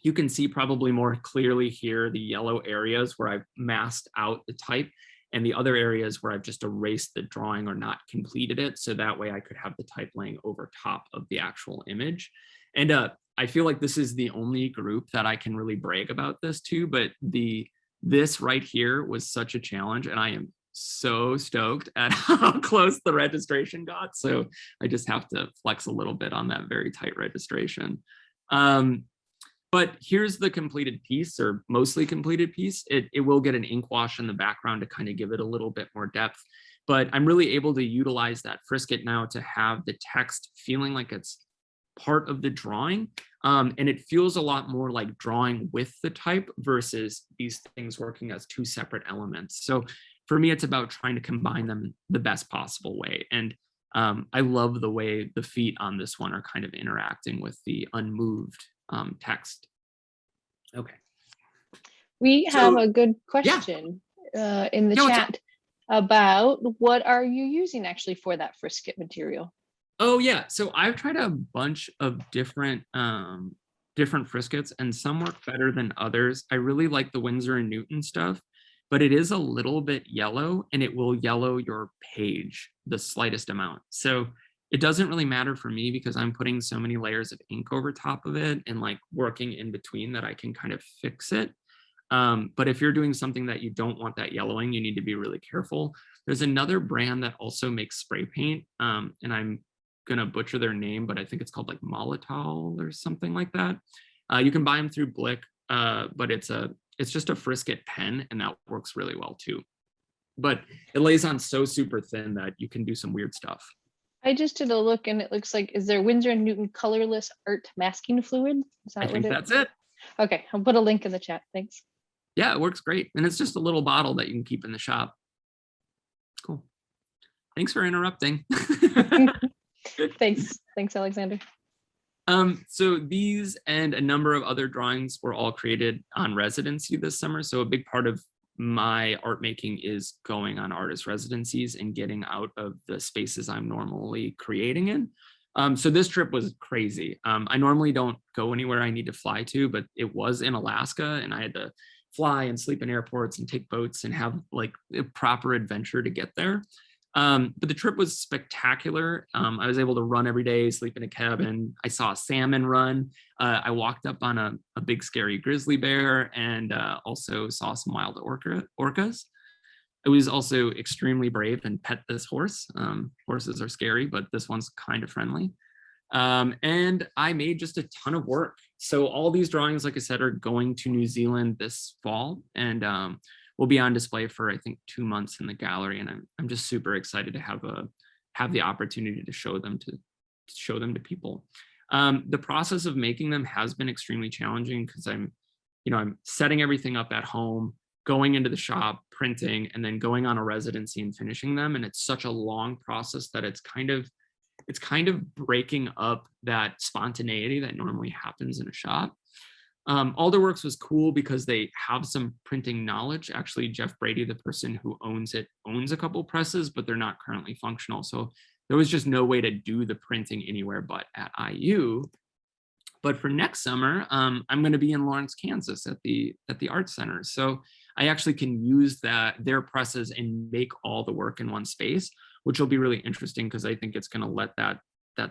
you can see probably more clearly here the yellow areas where I've masked out the type, and the other areas where I've just erased the drawing or not completed it. So that way I could have the type laying over top of the actual image. And I feel like this is the only group that I can really brag about this to, but this right here was such a challenge, and I am so stoked at how close the registration got. So I just have to flex a little bit on that very tight registration. But here's the completed piece, or mostly completed piece. It will get an ink wash in the background to kind of give it a little bit more depth. But I'm really able to utilize that Frisket now to have the text feeling like it's part of the drawing. And it feels a lot more like drawing with the type versus these things working as two separate elements. So for me, it's about trying to combine them the best possible way. And I love the way the feet on this one are kind of interacting with the unmoved text. Okay. We have a good Yeah. question in the chat about what are you using actually for that Frisket material? Oh yeah, so I've tried a bunch of different Friskets, and some work better than others. I really like the Winsor and Newton stuff, but it is a little bit yellow, and it will yellow your page the slightest amount. So it doesn't really matter for me because I'm putting so many layers of ink over top of it and like working in between that I can kind of fix it. But if you're doing something that you don't want that yellowing, you need to be really careful. There's another brand that also makes spray paint, and I'm gonna butcher their name, but I think it's called like Molotov or something like that. You can buy them through Blick, but it's just a Frisket pen, and that works really well too. But it lays on so super thin that you can do some weird stuff. I just did a look, and it looks like, is there Winsor and Newton colorless art masking fluid? Is that I think that's it. Okay, I'll put a link in the chat. Thanks. Yeah, it works great. And it's just a little bottle that you can keep in the shop. Cool. Thanks for interrupting. Thanks, Alexander. So these and a number of other drawings were all created on Residency this summer. So a big part of my art making is going on artist residencies and getting out of the spaces I'm normally creating in. So this trip was crazy. I normally don't go anywhere I need to fly to, but it was in Alaska, and I had to fly and sleep in airports and take boats and have like a proper adventure to get there. But the trip was spectacular. I was able to run every day, sleep in a cabin. I saw a salmon run. I walked up on a big scary grizzly bear, and also saw some wild orcas. I was also extremely brave and pet this horse. Horses are scary, but this one's kind of friendly. And I made just a ton of work. So all these drawings, like I said, are going to New Zealand this fall, and will be on display for I think 2 months in the gallery. And I'm just super excited to have the opportunity to show them to people. The process of making them has been extremely challenging because I'm setting everything up at home, going into the shop, printing, and then going on a residency and finishing them. And it's such a long process that it's kind of breaking up that spontaneity that normally happens in a shop. Alderworks was cool because they have some printing knowledge. Actually, Jeff Brady, the person who owns it, owns a couple presses, but they're not currently functional. So there was just no way to do the printing anywhere but at IU. But for next summer, I'm going to be in Lawrence, Kansas at the Art Center. So I actually can use their presses and make all the work in one space, which will be really interesting because I think it's going to let that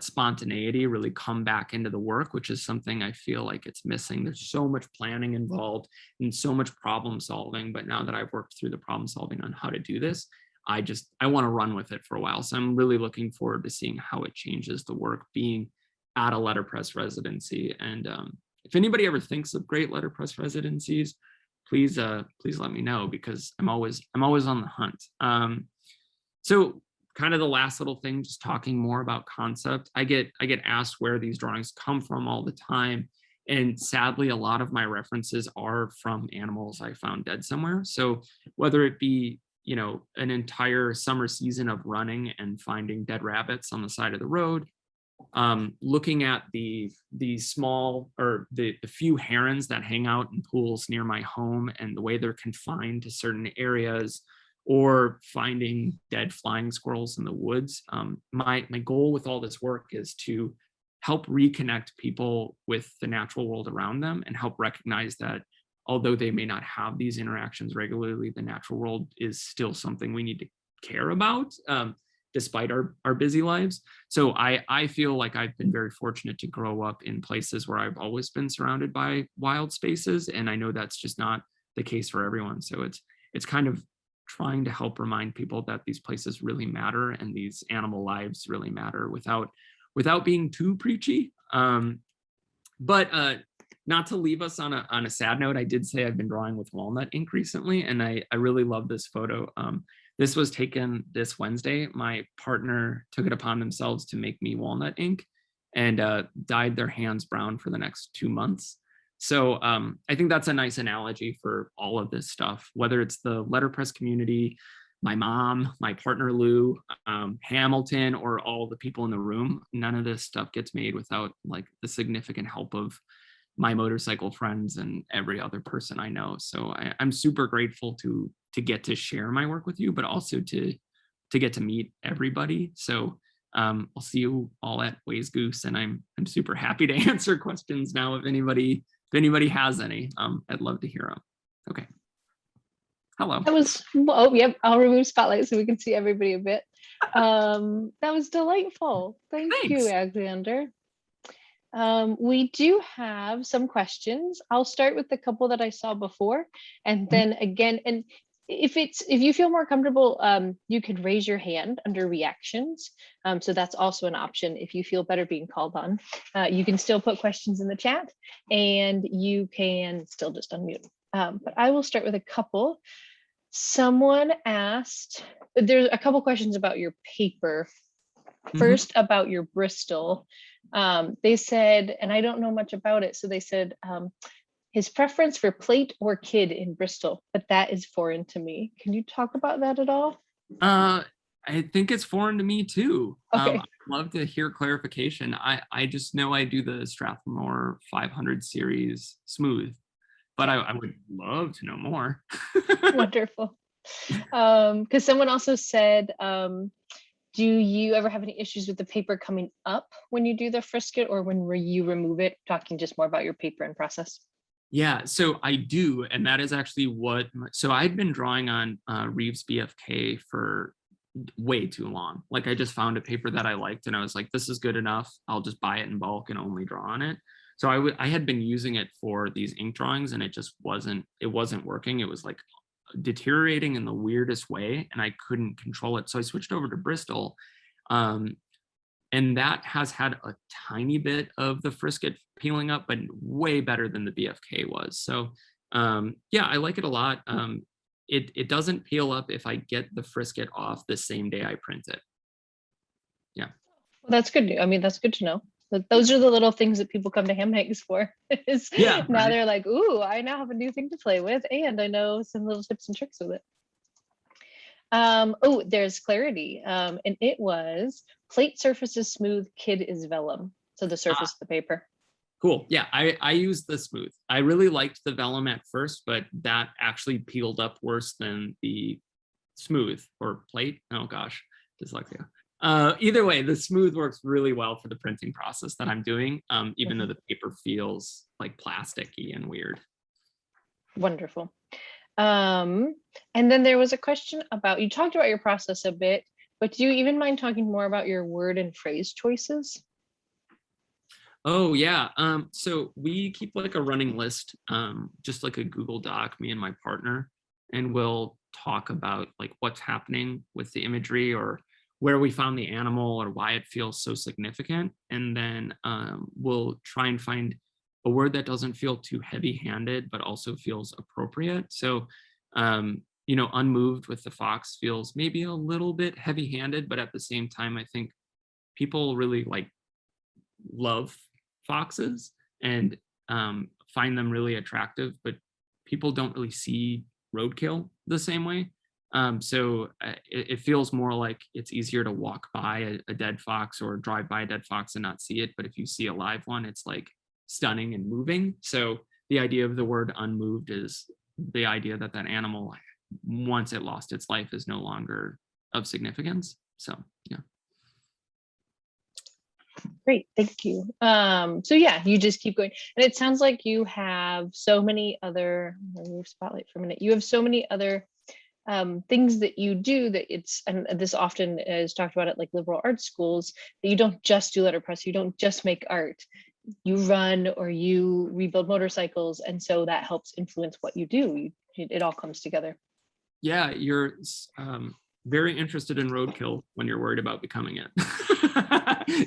spontaneity really come back into the work, which is something I feel like it's missing. There's so much planning involved and so much problem solving. But now that I've worked through the problem solving on how to do this, I want to run with it for a while. So I'm really looking forward to seeing how it changes the work, being at a letterpress residency. And if anybody ever thinks of great letterpress residencies, please let me know, because I'm always on the hunt. So kind of the last little thing, just talking more about concept. I get asked where these drawings come from all the time. And sadly, a lot of my references are from animals I found dead somewhere. So whether it be, an entire summer season of running and finding dead rabbits on the side of the road, looking at the small, or the few herons that hang out in pools near my home and the way they're confined to certain areas, or finding dead flying squirrels in the woods. My goal with all this work is to help reconnect people with the natural world around them, and help recognize that although they may not have these interactions regularly, the natural world is still something we need to care about, despite our busy lives. So I feel like I've been very fortunate to grow up in places where I've always been surrounded by wild spaces. And I know that's just not the case for everyone. So it's kind of trying to help remind people that these places really matter and these animal lives really matter, without being too preachy. But not to leave us on a sad note, I did say I've been drawing with Walnut Ink recently, and I really love this photo. This was taken this Wednesday. My partner took it upon themselves to make me Walnut Ink, and dyed their hands brown for the next 2 months. So I think that's a nice analogy for all of this stuff, whether it's the letterpress community, my mom, my partner Lou, Hamilton, or all the people in the room. None of this stuff gets made without like the significant help of my motorcycle friends and every other person I know. So I'm super grateful to get to share my work with you, but also to get to meet everybody. So I'll see you all at Ways Goose, and I'm super happy to answer questions now if anybody has any. I'd love to hear them. Okay. Hello. That was, oh, yep, I'll remove spotlight so we can see everybody a bit. That was delightful. Thank you, Thanks. Alexander. We do have some questions. I'll start with the couple that I saw before, and then again, and if you feel more comfortable, you could raise your hand under reactions. So that's also an option if you feel better being called on. You can still put questions in the chat, and you can still just unmute. But I will start with a couple. Someone asked, there's a couple questions about your paper. First, about your Bristol. They said, and I don't know much about it, so they said his preference for plate or kid in Bristol, but that is foreign to me. Can you talk about that at all? I think it's foreign to me too. Okay. I'd love to hear clarification. I just know I do the Strathmore 500 series smooth, but I would love to know more. Wonderful. Because someone also said, do you ever have any issues with the paper coming up when you do the frisket, or when you remove it? Talking just more about your paper and process. Yeah, so I do, and that is actually so I'd been drawing on Reeves BFK for way too long. Like I just found a paper that I liked, and I was like, this is good enough. I'll just buy it in bulk and only draw on it. So I had been using it for these ink drawings, and it wasn't working. It was like deteriorating in the weirdest way, and I couldn't control it. So I switched over to Bristol. And that has had a tiny bit of the frisket peeling up, but way better than the BFK was. So yeah, I like it a lot. It doesn't peel up if I get the frisket off the same day I print it. Yeah. Well, that's good. I mean, that's good to know. Those are the little things that people come to ham hangs for. Yeah. Now right. they're like, ooh, I now have a new thing to play with, and I know some little tips and tricks with it. Oh, there's clarity. And it was plate surface is smooth, kid is vellum. So the surface of the paper. Cool. Yeah, I used the smooth. I really liked the vellum at first, but that actually peeled up worse than the smooth or plate. Oh gosh, dyslexia. Either way, the smooth works really well for the printing process that I'm doing, even though the paper feels like plasticky and weird. Wonderful. And then there was a question about, you talked about your process a bit, but do you even mind talking more about your word and phrase choices? Oh yeah. So we keep like a running list, just like a Google Doc, me and my partner, and we'll talk about like what's happening with the imagery, or where we found the animal or why it feels so significant. And then we'll try and find a word that doesn't feel too heavy-handed, but also feels appropriate. So, unmoved with the fox feels maybe a little bit heavy-handed, but at the same time, I think people really love foxes and find them really attractive, but people don't really see roadkill the same way. So it feels more like it's easier to walk by a dead fox or drive by a dead fox and not see it. But if you see a live one, it's stunning and moving. So the idea of the word unmoved is the idea that that animal, once it lost its life, is no longer of significance. So, yeah. Great, thank you. So yeah, you just keep going. And it sounds like you have so many other, spotlight for a minute. You have so many other things that you do that and this often is talked about at liberal arts schools, that you don't just do letterpress, you don't just make art, you run or you rebuild motorcycles. And so that helps influence what you do. It all comes together. Yeah, you're very interested in roadkill when you're worried about becoming it.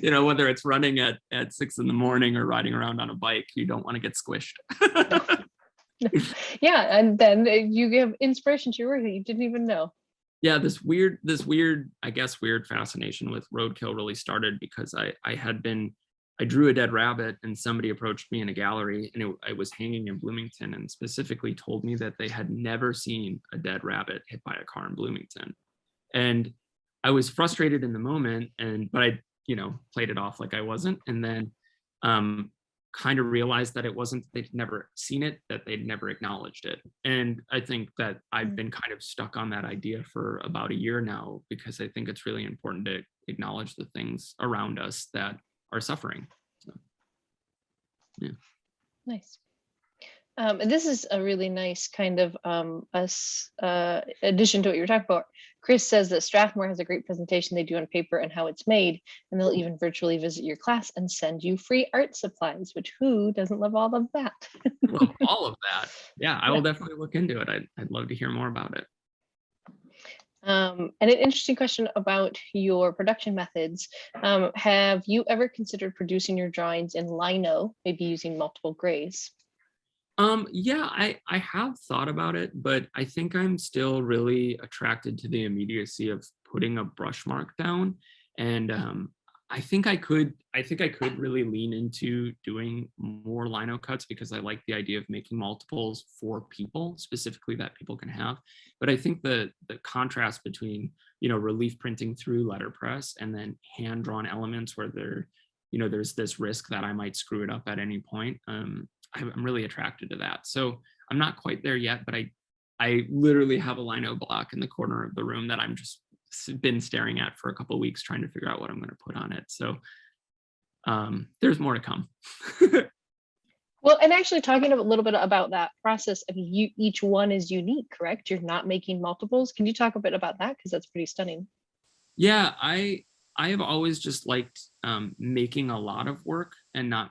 Whether it's running at 6 a.m. or riding around on a bike, you don't want to get squished. Yeah, and then you give inspiration to your work that you didn't even know. Yeah, this weird, I guess, weird fascination with roadkill really started because I drew a dead rabbit and somebody approached me in a gallery, and I was hanging in Bloomington, and specifically told me that they had never seen a dead rabbit hit by a car in Bloomington. And I was frustrated in the moment, but I, played it off like I wasn't. And then kind of realized that it wasn't, they'd never seen it, that they'd never acknowledged it. And I think that I've been kind of stuck on that idea for about a year now, because I think it's really important to acknowledge the things around us that are suffering. So, yeah. Nice. And this is a really nice kind of addition to what you were talking about. Chris says that Strathmore has a great presentation they do on paper and how it's made, and they'll even virtually visit your class and send you free art supplies, which who doesn't love all of that? Well, all of that. Yeah, I will definitely look into it. I'd love to hear more about it. And an interesting question about your production methods. Have you ever considered producing your drawings in lino, maybe using multiple grays? Yeah, I have thought about it, but I think I'm still really attracted to the immediacy of putting a brush mark down. And I think I could really lean into doing more lino cuts, because I like the idea of making multiples for people, specifically that people can have. But I think the contrast between, relief printing through letterpress and then hand-drawn elements where there's this risk that I might screw it up at any point. I'm really attracted to that. So I'm not quite there yet, but I literally have a lino block in the corner of the room that I'm just been staring at for a couple of weeks, trying to figure out what I'm going to put on it. So there's more to come. Well, and actually talking a little bit about that process, I mean, each one is unique, correct? You're not making multiples. Can you talk a bit about that? Because that's pretty stunning. Yeah, I have always just liked making a lot of work, and not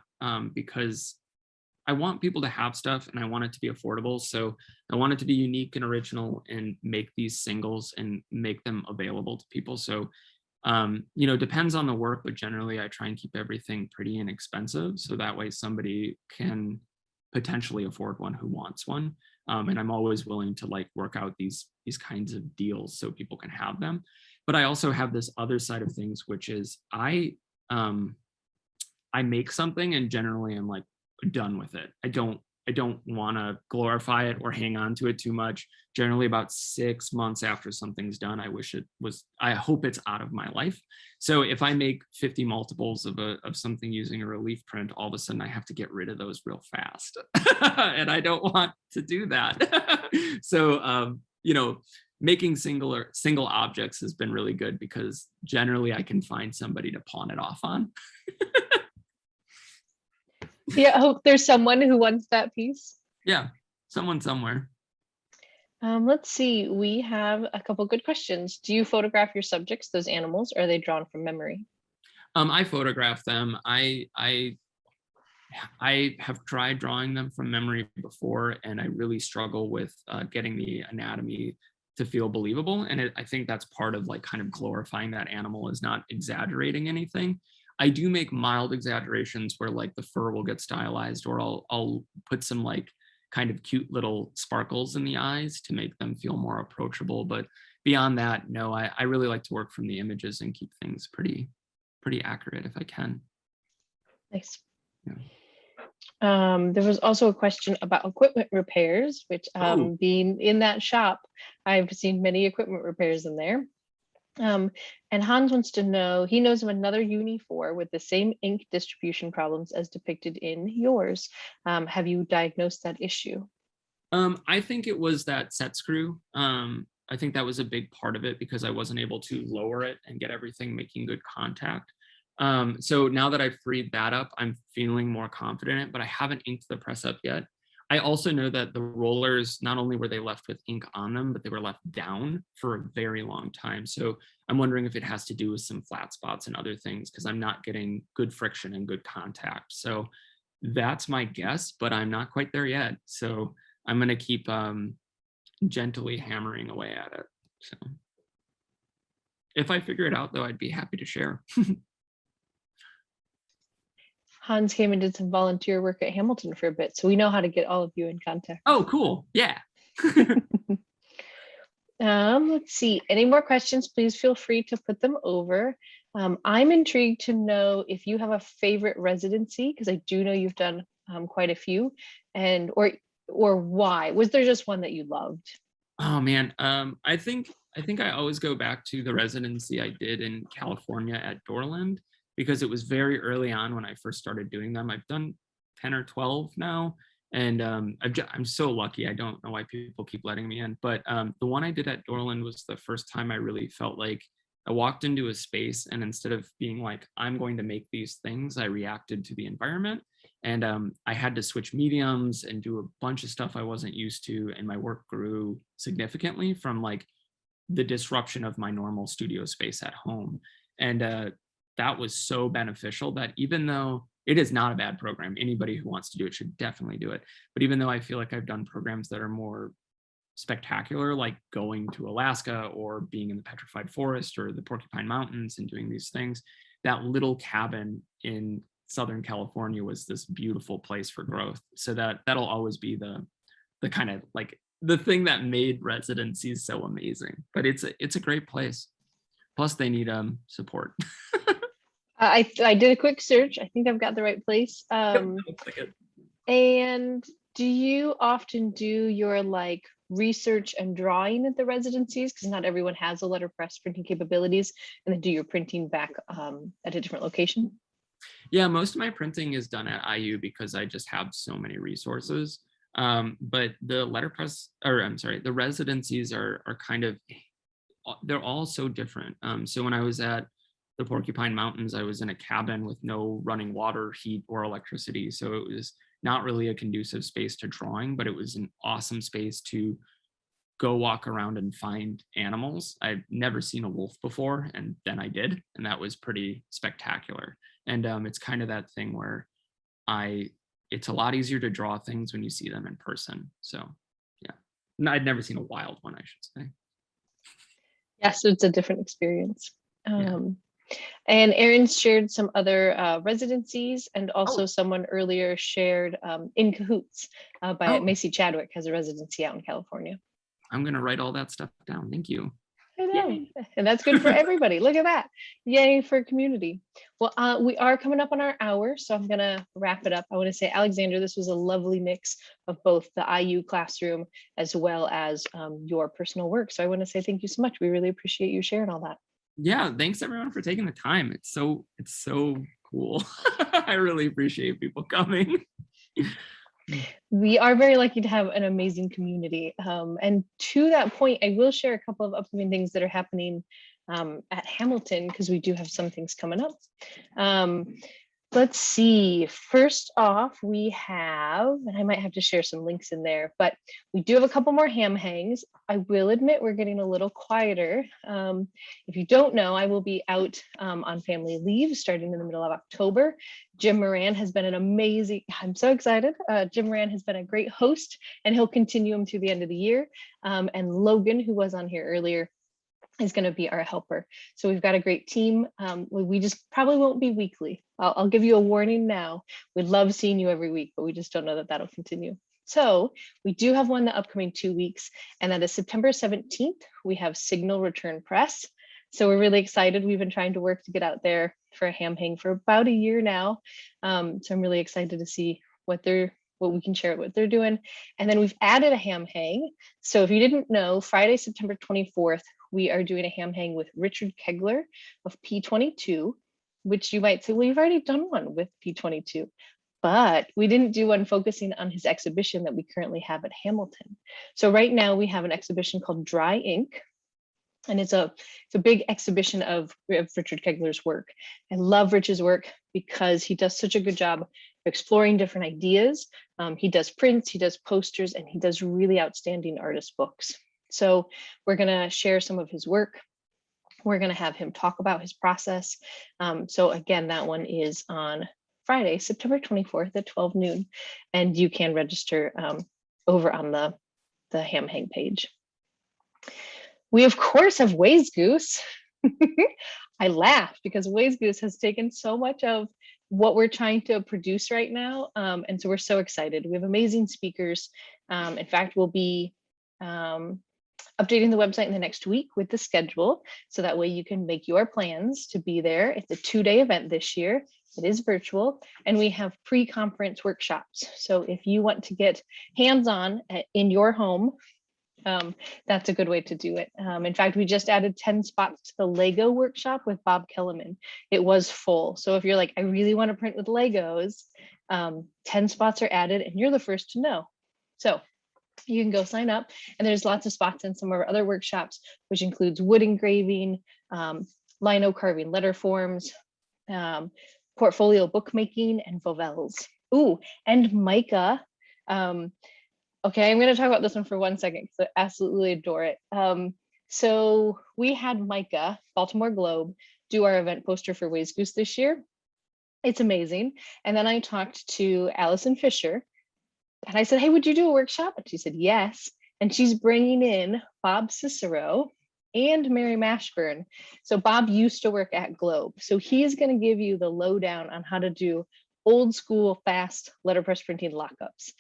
because I want people to have stuff and I want it to be affordable. So I want it to be unique and original, and make these singles and make them available to people. So, depends on the work, but generally I try and keep everything pretty inexpensive, so that way somebody can potentially afford one who wants one. And I'm always willing to work out these kinds of deals so people can have them. But I also have this other side of things, which is I make something and generally I'm done with it. I don't want to glorify it or hang on to it too much. Generally about 6 months after something's done, I hope it's out of my life. So if I make 50 multiples of something using a relief print, all of a sudden I have to get rid of those real fast. And I don't want to do that. So, making single objects has been really good, because generally I can find somebody to pawn it off on. Yeah, I hope there's someone who wants that piece. Yeah, someone somewhere. Let's see, we have a couple good questions. Do you photograph your subjects, those animals, or are they drawn from memory? I photograph them. I have tried drawing them from memory before, and I really struggle with getting the anatomy to feel believable. And I think that's part of like kind of glorifying that animal, is not exaggerating anything. I do make mild exaggerations where like the fur will get stylized, or I'll put some like kind of cute little sparkles in the eyes to make them feel more approachable. But beyond that, no, I really like to work from the images and keep things pretty accurate if I can. Nice. Yeah. There was also a question about equipment repairs, which being in that shop, I've seen many equipment repairs in there. And Hans wants to know, he knows of another Uni 4 with the same ink distribution problems as depicted in yours. Have you diagnosed that issue? I think it was that set screw. I think that was a big part of it, because I wasn't able to lower it and get everything making good contact. So now that I've freed that up, I'm feeling more confident in it, but I haven't inked the press up yet. I also know that the rollers, not only were they left with ink on them, but they were left down for a very long time. So I'm wondering if it has to do with some flat spots and other things, because I'm not getting good friction and good contact. So that's my guess, but I'm not quite there yet. So I'm going to keep gently hammering away at it. So if I figure it out, though, I'd be happy to share. Hans came and did some volunteer work at Hamilton for a bit, so we know how to get all of you in contact. Oh, cool. Yeah. Let's see, any more questions, please feel free to put them over. I'm intrigued to know if you have a favorite residency, because I do know you've done quite a few, and or why. Was there just one that you loved? Oh man, I think I always go back to the residency I did in California at Dorland, because it was very early on when I first started doing them. I've done 10 or 12 now, and I'm so lucky. I don't know why people keep letting me in, but the one I did at Dorland was the first time I really felt like I walked into a space, and instead of being like, I'm going to make these things, I reacted to the environment. And I had to switch mediums and do a bunch of stuff I wasn't used to, and my work grew significantly from like the disruption of my normal studio space at home. And that was so beneficial that even though it is not a bad program, anybody who wants to do it should definitely do it. But even though I feel like I've done programs that are more spectacular, like going to Alaska or being in the Petrified Forest or the Porcupine Mountains and doing these things, that little cabin in Southern California was this beautiful place for growth. So that'll always be the kind of like the thing that made Residencies so amazing. But it's a great place. Plus they need support. I did a quick search. I think I've got the right place. And do you often do your like research and drawing at the residencies, because not everyone has a letterpress printing capabilities, and then do your printing back at a different location? Yeah, most of my printing is done at IU because I just have so many resources. But the letterpress, or I'm sorry, the residencies are kind of, they're all so different. So when I was at the Porcupine Mountains, I was in a cabin with no running water, heat, or electricity. So it was not really a conducive space to drawing, but it was an awesome space to go walk around and find animals. I've never seen a wolf before, and then I did, and that was pretty spectacular. And it's kind of that thing where it's a lot easier to draw things when you see them in person. So yeah, I'd never seen a wild one, I should say. Yeah, so it's a different experience. Yeah. And Erin shared some other residencies, and also Oh. Someone earlier shared In Cahoots by Oh. Macy Chadwick has a residency out in California. I'm going to write all that stuff down. Thank you. I know. Yay. And that's good for everybody. Look at that. Yay for community. Well, we are coming up on our hour, so I'm going to wrap it up. I want to say, Alexander, this was a lovely mix of both the IU classroom as well as your personal work. So I want to say thank you so much. We really appreciate you sharing all that. Yeah, thanks everyone for taking the time. It's so cool. I really appreciate people coming. We are very lucky to have an amazing community. And to that point, I will share a couple of upcoming things that are happening at Hamilton, because we do have some things coming up. Let's see. First off, we have, and I might have to share some links in there, but we do have a couple more ham hangs. I will admit we're getting a little quieter. If you don't know, I will be out on family leave starting in the middle of October. Jim Moran has been an amazing, I'm so excited. Jim Moran has been a great host, and he'll continue him through the end of the year. And Logan, who was on here earlier, is going to be our helper. So we've got a great team. We just probably won't be weekly. I'll give you a warning now. We'd love seeing you every week, but we just don't know that that'll continue. So we do have one the upcoming 2 weeks, and that is September 17th. We have Signal Return Press. So we're really excited. We've been trying to work to get out there for a ham hang for about a year now. So I'm really excited to see what we can share what they're doing. And then we've added a ham hang. So if you didn't know, Friday, September 24th, we are doing a ham hang with Richard Kegler of P22, which you might say, well, you've already done one with P22, but we didn't do one focusing on his exhibition that we currently have at Hamilton. So right now we have an exhibition called Dry Ink, and it's a big exhibition of Richard Kegler's work. I love Rich's work because he does such a good job of exploring different ideas. He does prints, he does posters, and he does really outstanding artist books. So we're going to share some of his work. We're going to have him talk about his process. So again, that one is on Friday, September 24th at 12 noon, and you can register over on the ham hang page. We of course have Ways Goose. I laugh because Ways Goose has taken so much of what we're trying to produce right now. And so we're so excited. We have amazing speakers. In fact, we'll be updating the website in the next week with the schedule. So that way you can make your plans to be there. It's a 2-day event this year. It is virtual, and we have pre-conference workshops. So if you want to get hands-on in your home, that's a good way to do it. In fact, we just added 10 spots to the Lego workshop with Bob Kellerman. It was full. So if you're like, I really want to print with Legos, 10 spots are added and you're the first to know. So you can go sign up, and there's lots of spots in some of our other workshops, which includes wood engraving, lino carving letter forms, portfolio bookmaking, and vovels. Ooh, and mica. Okay, I'm going to talk about this one for 1 second because I absolutely adore it. So we had Micah, Baltimore Globe, do our event poster for Ways Goose this year. It's amazing. And then I talked to Allison Fisher, and I said, hey, would you do a workshop? And she said, yes. And she's bringing in Bob Cicero and Mary Mashburn. So Bob used to work at Globe. So he's going to give you the lowdown on how to do old school, fast letterpress printing lockups.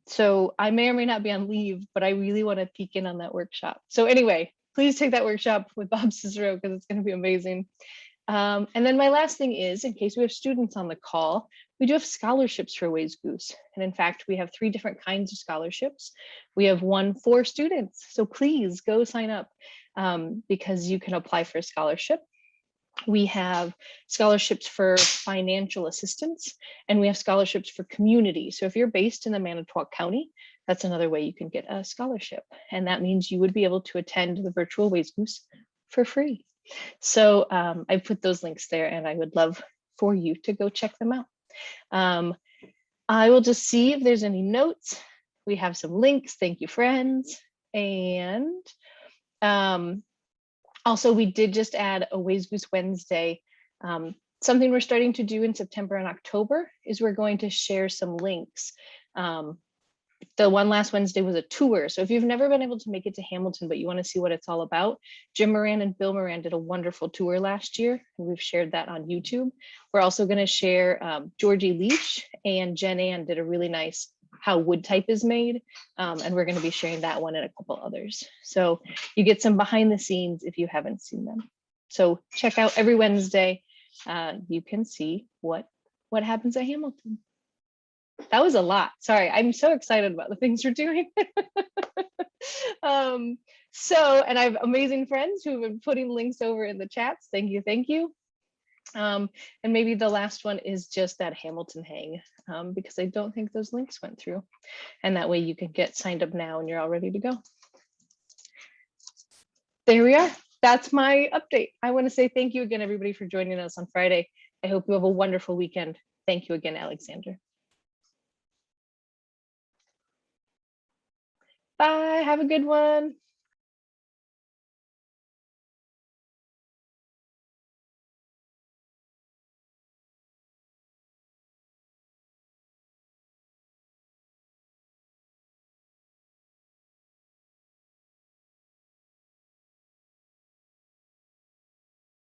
So I may or may not be on leave, but I really want to peek in on that workshop. So anyway, please take that workshop with Bob Cicero because it's going to be amazing. And then my last thing is, in case we have students on the call, we do have scholarships for Ways Goose. And in fact, we have 3 different kinds of scholarships. We have one for students. So please go sign up because you can apply for a scholarship. We have scholarships for financial assistance, and we have scholarships for community. So if you're based in the Manitowoc County, that's another way you can get a scholarship. And that means you would be able to attend the virtual Ways Goose for free. So I put those links there, and I would love for you to go check them out. I will just see if there's any notes. We have some links. Thank you, friends. And also, we did just add a Ways Goose Wednesday. Something we're starting to do in September and October is we're going to share some links. The one last Wednesday was a tour. So if you've never been able to make it to Hamilton, but you want to see what it's all about, Jim Moran and Bill Moran did a wonderful tour last year, and we've shared that on YouTube. We're also going to share Georgie Leach and Jen Ann did a really nice how wood type is made. And we're going to be sharing that one and a couple others. So you get some behind the scenes if you haven't seen them. So check out every Wednesday. You can see what happens at Hamilton. That was a lot. Sorry, I'm so excited about the things we're doing. And I have amazing friends who have been putting links over in the chats. Thank you, thank you. And maybe the last one is just that Hamilton hang, because I don't think those links went through. And that way you can get signed up now and you're all ready to go. There we are. That's my update. I want to say thank you again, everybody, for joining us on Friday. I hope you have a wonderful weekend. Thank you again, Alexander. Bye, have a good one.